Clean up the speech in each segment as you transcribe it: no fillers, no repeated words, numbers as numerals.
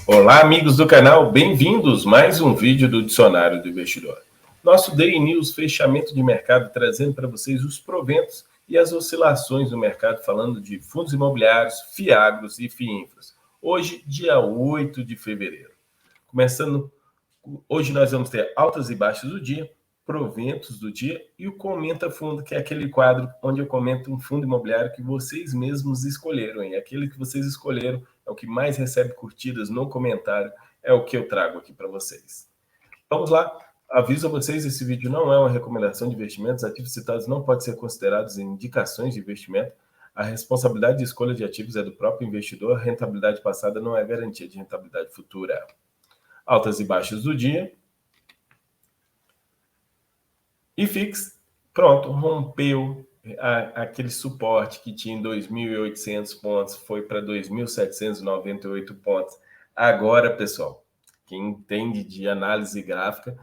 Olá, amigos do canal, bem-vindos a mais um vídeo do Dicionário do Investidor. Nosso Day News, fechamento de mercado, trazendo para vocês os proventos e as oscilações do mercado, falando de fundos imobiliários, fiagros e FIINFRAs. Hoje, dia 8 de fevereiro. Começando, hoje nós vamos ter altas e baixas do dia, proventos do dia e o Comenta Fundo, que é aquele quadro onde eu comento um fundo imobiliário que vocês mesmos escolheram. E aquele que vocês escolheram é o que mais recebe curtidas no comentário, é o que eu trago aqui para vocês. Vamos lá, aviso a vocês, esse vídeo não é uma recomendação de investimentos, ativos citados não podem ser considerados indicações de investimento, a responsabilidade de escolha de ativos é do próprio investidor, a rentabilidade passada não é garantia de rentabilidade futura. Altas e baixas do dia. IFIX, pronto, rompeu aquele suporte que tinha em 2.800 pontos, foi para 2.798 pontos. Agora, pessoal, quem entende de análise gráfica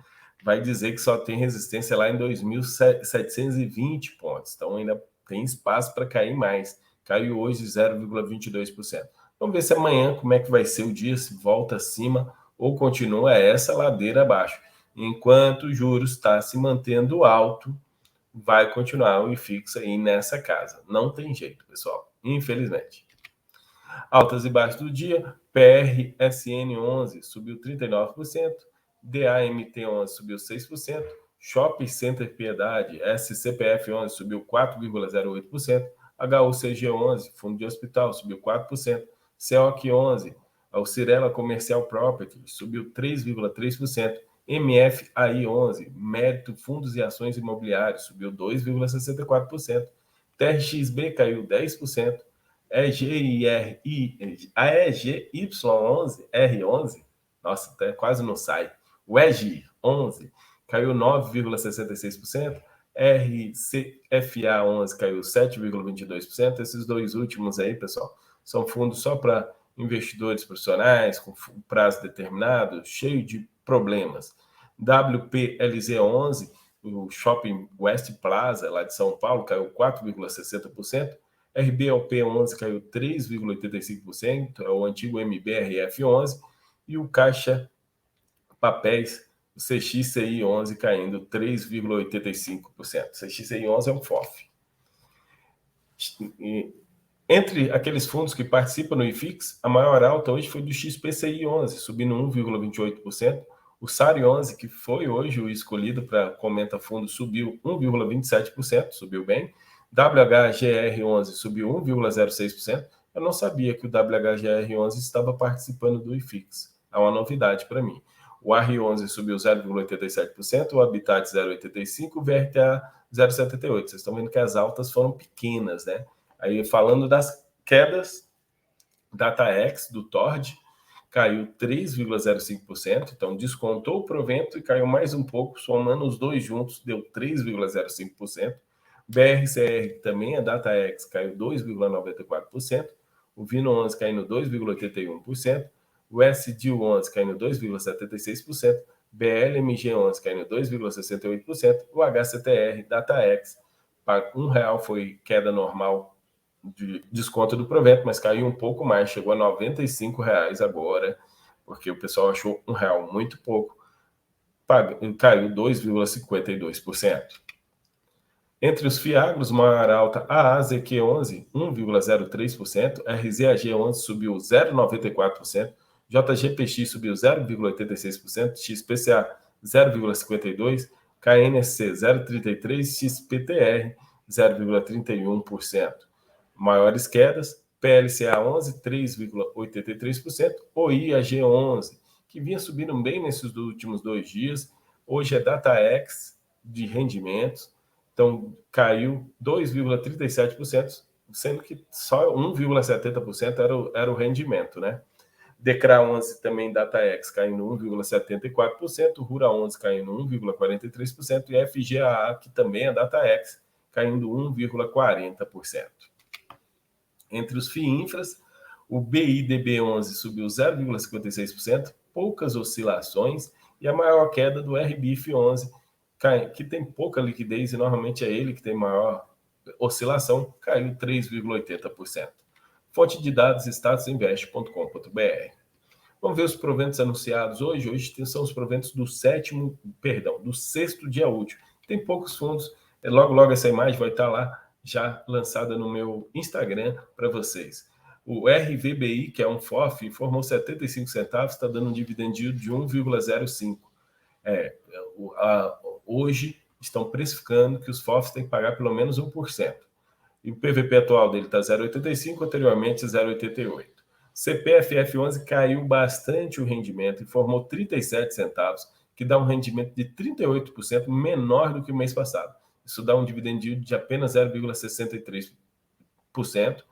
vai dizer que só tem resistência lá em 2.720 pontos. Então, ainda tem espaço para cair mais. Caiu hoje 0,22%. Vamos ver se amanhã como é que vai ser o dia, se volta acima ou continua essa ladeira abaixo. Enquanto o juros está se mantendo alto, vai continuar o IFIX aí nessa casa. Não tem jeito, pessoal, infelizmente. Altas e baixas do dia, PRSN11 subiu 39%, DAMT11 subiu 6%, Shopping Center Piedade, SCPF11 subiu 4,08%, HUCG11, Fundo de Hospital, subiu 4%, CEOC11, o Cirela Comercial Property, subiu 3,3%, MFAI11, Mérito Fundos e Ações Imobiliários, subiu 2,64%, TRXB caiu 10%, AEGY11, R11, nossa, até quase não sai, o EG11 caiu 9,66%, RCFA11 caiu 7,22%, esses dois últimos aí, pessoal, são fundos só para investidores profissionais, com prazo determinado, cheio de problemas. WPLZ11, o Shopping West Plaza, lá de São Paulo, caiu 4,60%. RBLP11 caiu 3,85%, é o antigo MBRF11. E o Caixa Papéis, o CXCI11, caindo 3,85%. CXCI11 é um FOF. Entre aqueles fundos que participam no IFIX, a maior alta hoje foi do XPCI11, subindo 1,28%. O SARI11, que foi hoje o escolhido para Comenta Fundo, subiu 1,27%, subiu bem. WHGR11 subiu 1,06%. Eu não sabia que o WHGR11 estava participando do IFIX. É uma novidade para mim. O AR11 subiu 0,87%, o Habitat 0,85%, o VRTA 0,78%. Vocês estão vendo que as altas foram pequenas, né? Aí, falando das quedas, DataX do Tord caiu 3,05%, então descontou o provento e caiu mais um pouco, somando os dois juntos, deu 3,05%. BRCR também, a DataX, caiu 2,94%, o Vino11 caindo 2,81%, o SDIL11 caindo 2,76%, BLMG11 caindo 2,68%, o HCTR DataX, para R$1 foi queda normal de desconto do provento, mas caiu um pouco mais, chegou a R$95 agora, porque o pessoal achou R$1 muito pouco, caiu 2,52%. Entre os fiagros, maior alta, AAZQ11, 1,03%, RZAG11 subiu 0,94%, JGPX subiu 0,86%, XPCA 0,52%, KNSC 0,33%, XPTR 0,31%. Maiores quedas, PLCA 11, 3,83%, OIAG 11, que vinha subindo bem nesses últimos 2 dias, hoje é DataX de rendimentos, então caiu 2,37%, sendo que só 1,70% era o rendimento, né? DECRA 11 também DataX caindo 1,74%, Rura 11 caindo 1,43% e FGAA, que também é DataX, caindo 1,40%. Entre os FIINFRAs, o BIDB11 subiu 0,56%, poucas oscilações, e a maior queda do RBIF11, que tem pouca liquidez e normalmente é ele que tem maior oscilação, caiu 3,80%. Fonte de dados statusinvest.com.br. Vamos ver os proventos anunciados hoje. Hoje são os proventos do sexto dia útil. Tem poucos fundos. Logo essa imagem vai estar lá já lançada no meu Instagram para vocês. O RVBI, que é um FOF, formou 75 centavos, está dando um dividend yield de 1,05. Hoje estão precificando que os FOFs têm que pagar pelo menos 1%. E o PVP atual dele está 0,85, anteriormente 0,88. CPFF11 caiu bastante o rendimento e formou 37 centavos, que dá um rendimento de 38% menor do que o mês passado. Isso dá um dividend yield de apenas 0,63%. O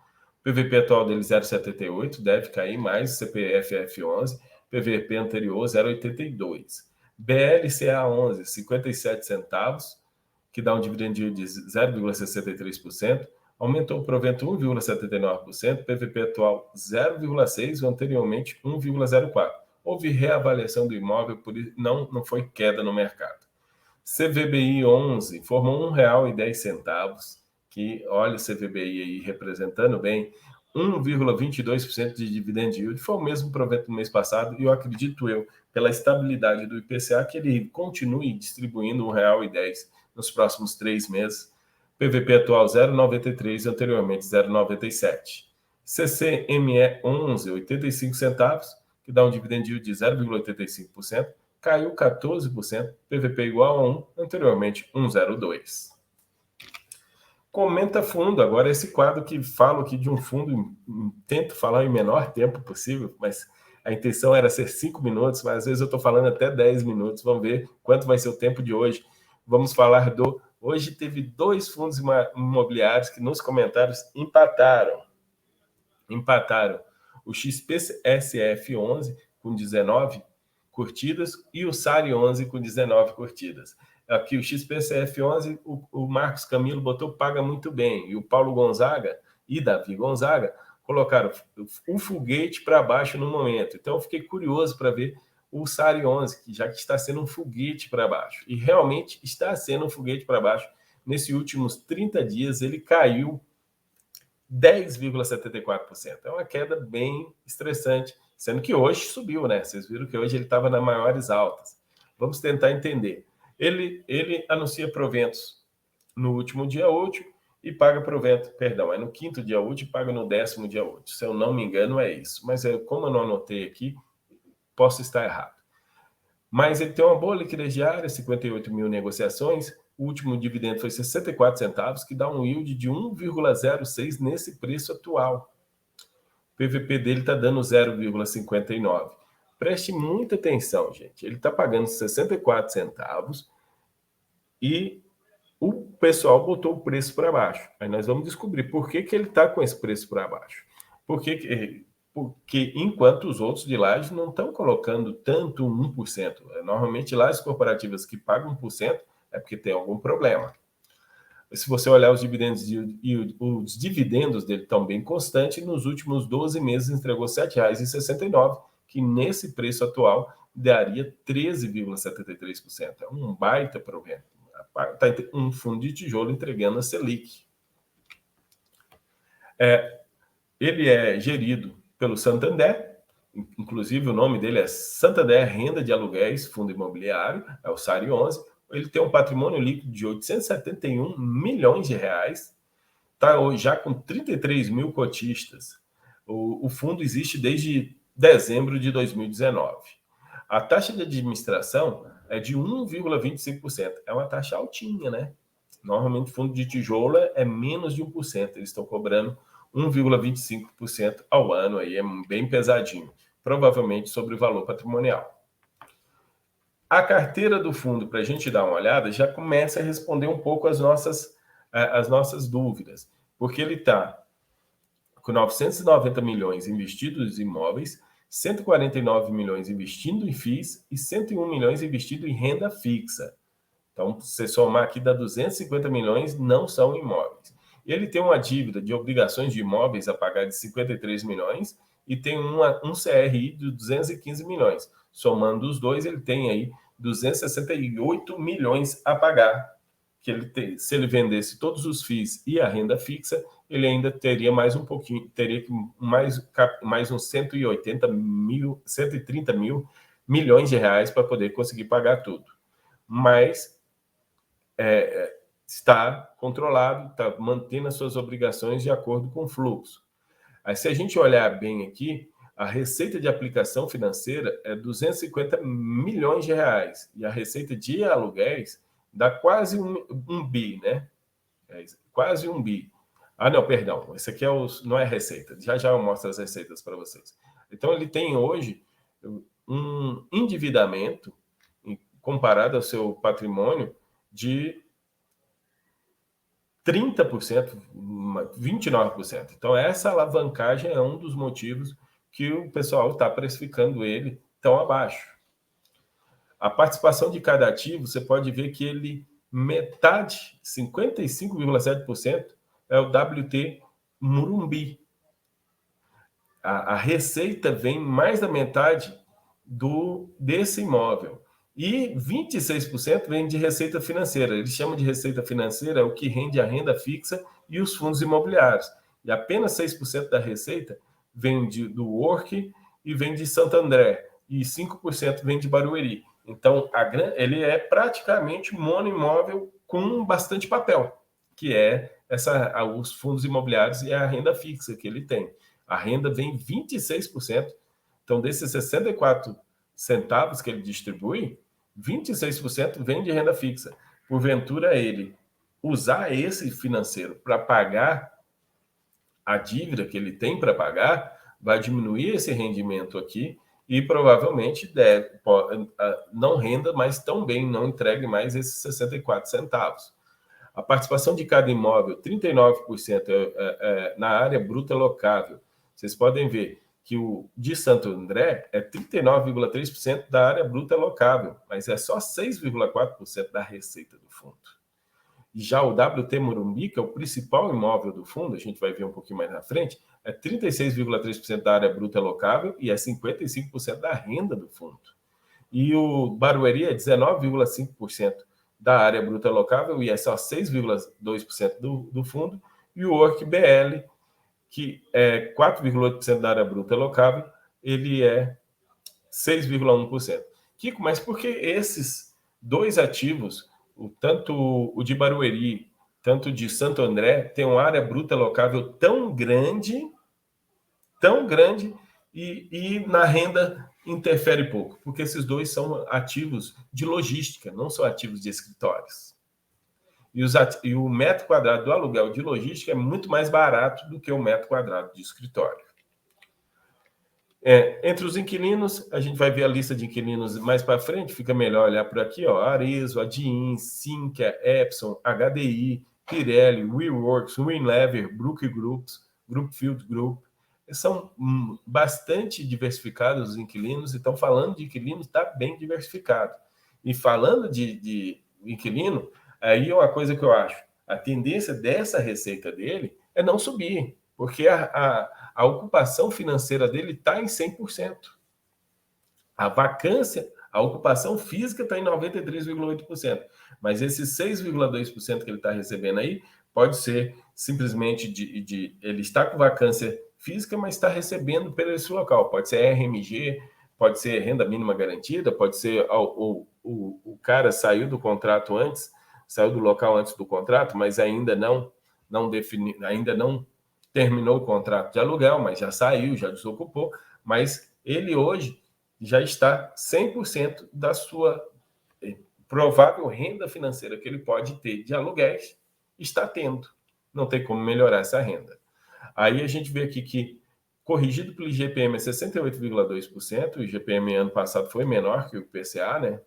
PVP atual dele 0,78, deve cair mais, CPFF11, PVP anterior 0,82. BLCA11, 57 centavos, que dá um dividend yield de 0,63%. Aumentou o provento 1,79%, PVP atual 0,6%, anteriormente 1,04%. Houve reavaliação do imóvel, por isso não foi queda no mercado. CVBI 11 formou R$ 1,10, que olha o CVBI aí representando bem, 1,22% de dividend yield, foi o mesmo provento do mês passado, e eu acredito pela estabilidade do IPCA, que ele continue distribuindo R$ 1,10 nos próximos 3 meses. PVP atual 0,93, anteriormente 0,97. CCME 11, 85 centavos, que dá um dividend yield de 0,85%, caiu 14%, PVP igual a 1, anteriormente 1,02. Comenta fundo, agora esse quadro que falo aqui de um fundo, tento falar em menor tempo possível, mas a intenção era ser 5 minutos, mas às vezes eu estou falando até 10 minutos, vamos ver quanto vai ser o tempo de hoje. Vamos falar Hoje teve 2 fundos imobiliários que nos comentários empataram. O XPSF 11 com 19 curtidas e o SARI 11 com 19 curtidas. Aqui o XPCF 11, o Marcos Camilo botou paga muito bem, e o Paulo Gonzaga e Davi Gonzaga colocaram um foguete para baixo no momento. Então eu fiquei curioso para ver o SARI 11, que já que está sendo um foguete para baixo, e realmente está sendo um foguete para baixo. Nesses últimos 30 dias ele caiu 10,74%. É uma queda bem estressante, sendo que hoje subiu, né? Vocês viram que hoje ele estava nas maiores altas. Vamos tentar entender. Ele anuncia proventos no último dia útil e paga provento, é no 5º dia útil e paga no 10º dia útil. Se eu não me engano, é isso. Mas como eu não anotei aqui, posso estar errado. Mas ele tem uma boa liquidez diária, 58 mil negociações. O último dividendo foi 64 centavos, que dá um yield de 1,06 nesse preço atual. O PVP dele está dando 0,59. Preste muita atenção, gente. Ele está pagando 64 centavos e o pessoal botou o preço para baixo. Aí nós vamos descobrir por que ele está com esse preço para baixo. Porque enquanto os outros de laje não estão colocando tanto 1%. Normalmente lajes corporativas que pagam 1% é porque tem algum problema. Se você olhar os dividendos os dividendos dele estão bem constantes, nos últimos 12 meses entregou R$ 7,69, que nesse preço atual daria 13,73%. É um baita provento. Está um fundo de tijolo entregando a Selic. Ele é gerido pelo Santander, inclusive o nome dele é Santander Renda de Aluguéis, Fundo Imobiliário, é o SARI 11. Ele tem um patrimônio líquido de 871 milhões de reais, está já com 33 mil cotistas. O fundo existe desde dezembro de 2019. A taxa de administração é de 1,25%. É uma taxa altinha, né? Normalmente, fundo de tijolo é menos de 1%. Eles estão cobrando 1,25% ao ano, aí é bem pesadinho, provavelmente sobre o valor patrimonial. A carteira do fundo, para a gente dar uma olhada, já começa a responder um pouco as nossas dúvidas, porque ele está com 990 milhões investidos em imóveis, 149 milhões investindo em FIIs e 101 milhões investido em renda fixa. Então, se você somar aqui, dá 250 milhões, não são imóveis. Ele tem uma dívida de obrigações de imóveis a pagar de 53 milhões e tem um CRI de 215 milhões. Somando os dois, ele tem aí 268 milhões a pagar. Que ele tem, se ele vendesse todos os FIIs e a renda fixa, ele ainda teria mais um pouquinho, teria que mais uns 130 mil milhões de reais para poder conseguir pagar tudo. Mas está controlado, está mantendo as suas obrigações de acordo com o fluxo. Aí, se a gente olhar bem aqui, a receita de aplicação financeira é 250 milhões de reais e a receita de aluguéis dá quase um bi, né? Quase um bi. Ah, não, perdão. Esse aqui não é receita. Já eu mostro as receitas para vocês. Então, ele tem hoje um endividamento, comparado ao seu patrimônio, de 30%, 29%. Então, essa alavancagem é um dos motivos que o pessoal está precificando ele tão abaixo. A participação de cada ativo, você pode ver que metade, 55,7%, é o WT Morumbi. A receita vem mais da metade desse imóvel. E 26% vem de receita financeira. Eles chamam de receita financeira o que rende a renda fixa e os fundos imobiliários. E apenas 6% da receita vem do Work e vem de Santo André. E 5% vem de Barueri. Então, ele é praticamente monoimóvel com bastante papel, que é os fundos imobiliários e a renda fixa que ele tem. A renda vem 26%. Então, desses 64 centavos que ele distribui, 26% vem de renda fixa. Porventura, ele usar esse financeiro para pagar a dívida que ele tem para pagar, vai diminuir esse rendimento aqui e provavelmente não renda mais tão bem, não entregue mais esses 64 centavos. A participação de cada imóvel, 39% na área bruta locável. Vocês podem ver que o de Santo André é 39,3% da área bruta locável, mas é só 6,4% da receita do fundo. E já o WT Morumbi, que é o principal imóvel do fundo, a gente vai ver um pouquinho mais na frente, é 36,3% da área bruta locável e é 55% da renda do fundo. E o Barueri é 19,5% da área bruta locável e é só 6,2% do fundo. E o Work BL, que é 4,8% da área bruta locável, ele é 6,1%. Kiko, mas por que esses dois ativos, tanto o de Barueri, tanto de Santo André, tem uma área bruta locável tão grande, e na renda interfere pouco? Porque esses dois são ativos de logística, não são ativos de escritórios. E o metro quadrado do aluguel de logística é muito mais barato do que o metro quadrado de escritório. Entre os inquilinos, a gente vai ver a lista de inquilinos mais para frente, fica melhor olhar por aqui, ó, Arezzo, Adin, Sinqia, Epson, HDI, Pirelli, WeWorks, Unilever, Brookfield Group. São bastante diversificados os inquilinos, então falando de inquilinos, está bem diversificado. E falando de inquilino, aí é uma coisa que eu acho, a tendência dessa receita dele é não subir, porque a ocupação financeira dele está em 100%. A vacância, a ocupação física está em 93,8%. Mas esses 6,2% que ele está recebendo aí, pode ser simplesmente ele está com vacância física, mas está recebendo pelo esse local. Pode ser RMG, pode ser renda mínima garantida, pode ser o cara saiu do contrato antes, saiu do local antes do contrato, mas ainda não terminou o contrato de aluguel, mas já saiu, já desocupou, mas ele hoje já está 100% da sua provável renda financeira que ele pode ter de aluguéis, está tendo. Não tem como melhorar essa renda. Aí a gente vê aqui que, corrigido pelo IGPM, é 68,2%, o IGPM ano passado foi menor que o IPCA, né?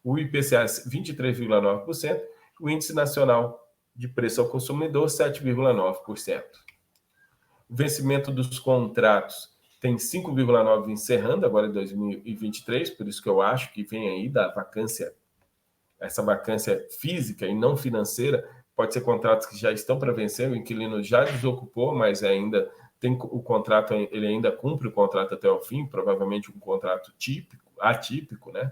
O IPCA 23,9%, o Índice Nacional de Preço ao Consumidor, 7,9%. O vencimento dos contratos tem 5,9% encerrando agora em 2023, por isso que eu acho que vem aí da vacância, essa vacância física e não financeira. Pode ser contratos que já estão para vencer, o inquilino já desocupou, mas ainda tem o contrato, ele ainda cumpre o contrato até o fim, provavelmente um contrato atípico, né?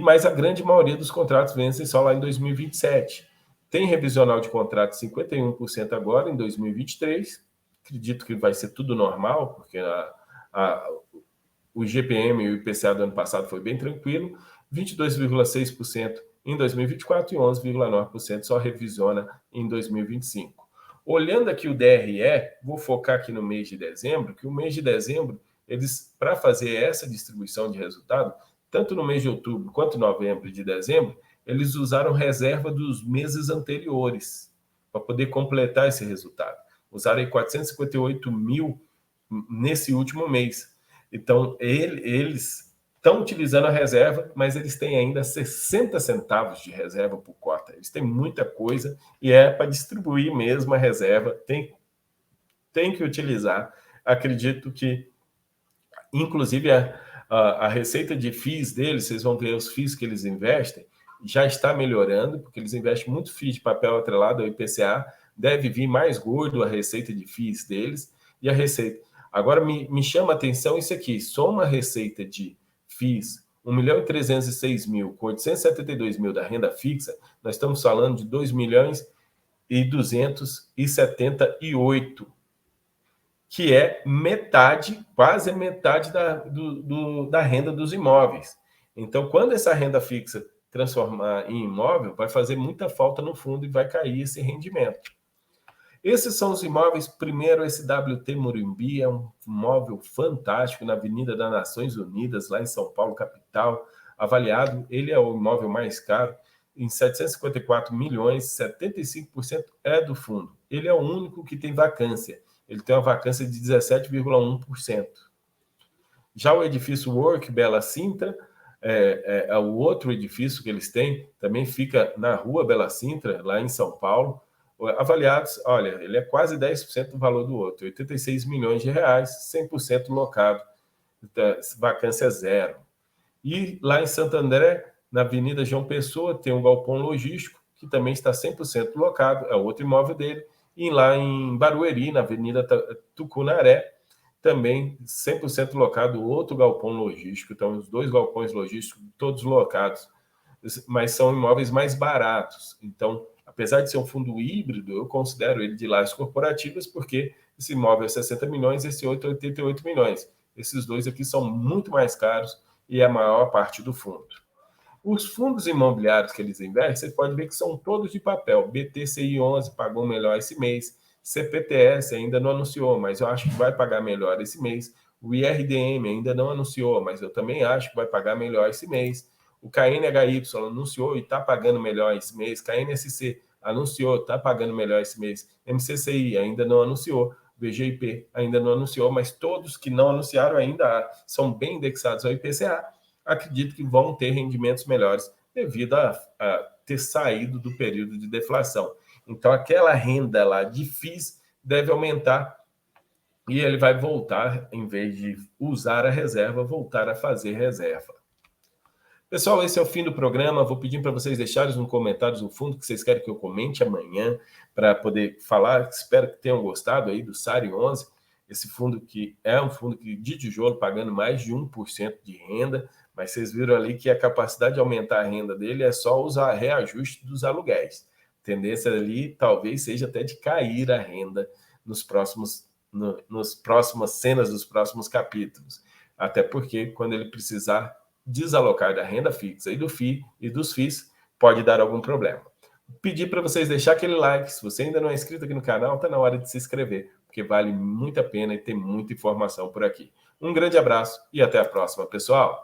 Mas a grande maioria dos contratos vencem só lá em 2027. Tem revisional de contrato 51% agora, em 2023. Acredito que vai ser tudo normal, porque o GPM e o IPCA do ano passado foi bem tranquilo. 22,6% em 2024 e 11,9% só revisiona em 2025. Olhando aqui o DRE, vou focar aqui no mês de dezembro, que o mês de dezembro, eles, para fazer essa distribuição de resultado, tanto no mês de outubro quanto novembro e de dezembro, eles usaram reserva dos meses anteriores para poder completar esse resultado. Usaram aí 458 mil nesse último mês. Então, eles estão utilizando a reserva, mas eles têm ainda 60 centavos de reserva por cota. Eles têm muita coisa e é para distribuir mesmo a reserva. Tem que utilizar. Acredito que, inclusive, a receita de FIIs deles, vocês vão ver os FIIs que eles investem, já está melhorando, porque eles investem muito FII de papel atrelado ao IPCA, deve vir mais gordo a receita de FIIs deles, e a receita... Agora, me chama a atenção isso aqui, soma a receita de FIIs 1.306.000 com 872.000 da renda fixa, nós estamos falando de 2.278.000, que é metade, quase metade da renda dos imóveis. Então, quando essa renda fixa transformar em imóvel, vai fazer muita falta no fundo e vai cair esse rendimento. Esses são os imóveis. Primeiro, esse WT Morumbi é um imóvel fantástico na Avenida das Nações Unidas, lá em São Paulo, capital. Avaliado, ele é o imóvel mais caro, em 754 milhões, 75% é do fundo. Ele é o único que tem vacância. Ele tem uma vacância de 17,1%. Já o edifício Work Bela Sintra, é o outro edifício que eles têm, também fica na rua Bela Sintra, lá em São Paulo. Avaliados, olha, ele é quase 10% do valor do outro, 86 milhões de reais, 100% locado, vacância zero. E lá em Santo André, na Avenida João Pessoa, tem um galpão logístico, que também está 100% locado, é outro imóvel dele. E lá em Barueri, na Avenida Tucunaré, também 100% locado, outro galpão logístico. Então, os dois galpões logísticos, todos locados, mas são imóveis mais baratos. Então, apesar de ser um fundo híbrido, eu considero ele de lajes corporativas, porque esse imóvel é 60 milhões, esse outro é 88 milhões. Esses dois aqui são muito mais caros e é a maior parte do fundo. Os fundos imobiliários que eles investem, você pode ver que são todos de papel. BTCI 11 pagou melhor esse mês. CPTS ainda não anunciou, mas eu acho que vai pagar melhor esse mês. O IRDM ainda não anunciou, mas eu também acho que vai pagar melhor esse mês. O KNHY anunciou e está pagando melhor esse mês. KNSC anunciou, está pagando melhor esse mês. MCCI ainda não anunciou. VGIP ainda não anunciou, mas todos que não anunciaram ainda são bem indexados ao IPCA. Acredito que vão ter rendimentos melhores devido a ter saído do período de deflação. Então, aquela renda lá de FIIs deve aumentar e ele vai voltar, em vez de usar a reserva, voltar a fazer reserva. Pessoal, esse é o fim do programa. Vou pedir para vocês deixarem nos comentários no fundo que vocês querem que eu comente amanhã para poder falar. Espero que tenham gostado aí do SARI 11, esse fundo que é um fundo que de tijolo pagando mais de 1% de renda, mas vocês viram ali que a capacidade de aumentar a renda dele é só usar reajuste dos aluguéis. A tendência ali talvez seja até de cair a renda nos próximas cenas dos próximos capítulos. Até porque quando ele precisar desalocar da renda fixa e do FII e dos FIIs, pode dar algum problema. Pedir para vocês deixar aquele like. Se você ainda não é inscrito aqui no canal, está na hora de se inscrever, porque vale muito a pena e tem muita informação por aqui. Um grande abraço e até a próxima, pessoal!